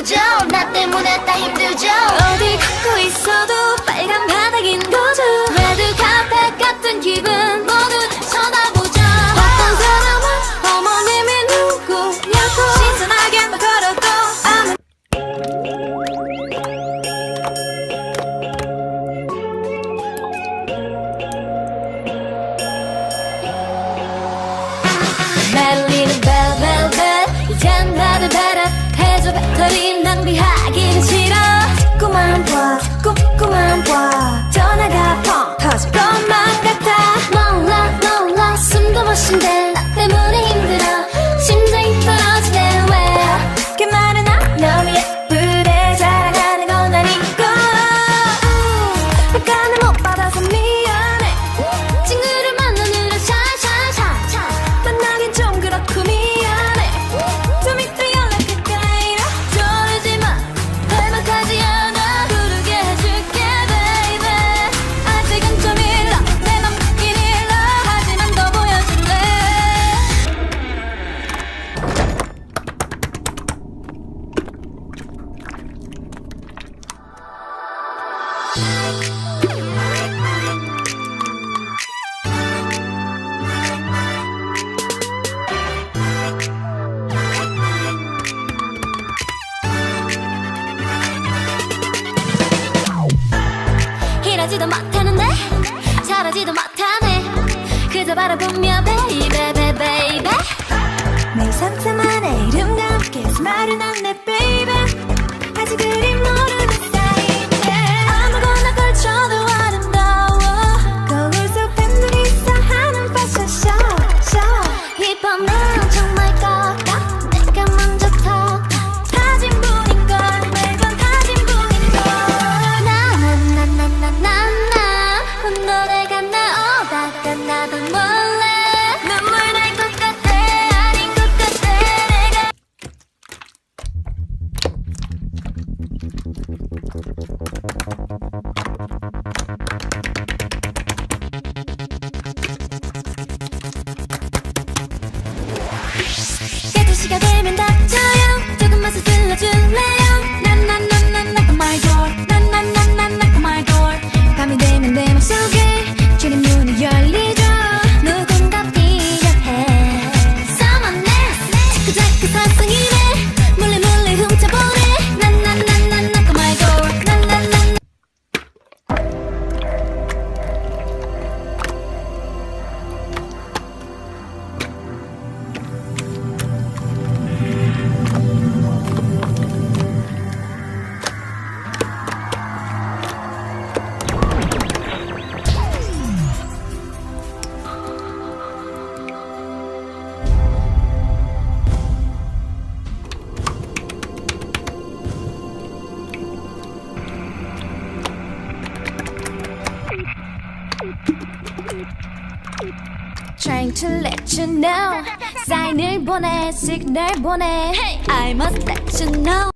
아프죠 나 때문에 다 힘들죠 어디 걷고 있어도 빨간 바닥인 거죠. 레드 카펫 같은 기분 모두 쳐다보죠 어떤 사람은 어머님이 누구냐고 신선하게만 걸어도 아무 메릴리는 벨벨벨 이젠 다들 배려해줘 배터리 낭비하기는 싫어 꿈만 봐 꿈만 봐 전화가 펑 터질 것만 같아. 몰라 몰라 숨도 못 쉰대 나 때문에 힘들어 심장이 떨어지네 왜 그 말은 너무 예쁘대 자랑하는 건 아니고 평가는 못 받아서 미안해. 친구를 만나느라 샤샤샤샤 만나긴 좀 그렇고 미안해. 좀 이따 연락할까 조르지마 할만하지 않아 부르게 해줄게 baby 아직은 좀 일러 내 맘 먹긴 일러 하지만 더 보여줄래. 이러지도 못하는데 잘하지도 못하네 그저 바라보며 baby baby baby 매일 상상만의 이름과 함께 말은 안내 baby. 아직 그리 모르는 사이인데 아무거나 걸쳐도 아름다워. 거울 속 팬들이서 하는 패션쇼 힙합은 정말 깎아 내가 먼저 터 사진 분인걸 매번 사진 분인걸. 나나나나나나나 노래가 나오다가 나도 몰래 눈물 날 것 같아 아닌 것 같아 내가 깨질 시가 되면 닥쳐요. 조금만 서둘러줄래요. 난난난난 knock on my door. 난난난난 knock on my door. 밤이 되면 내 맘속에 출입문이 열리죠. 누군가 필요해 Someone else 자꾸 사성이네 몰래 몰래 훔쳐보네 나나나나 knock on my door 나나나나 Trying to let you know. 사인을 보내, 시그널 보내. I must let you know.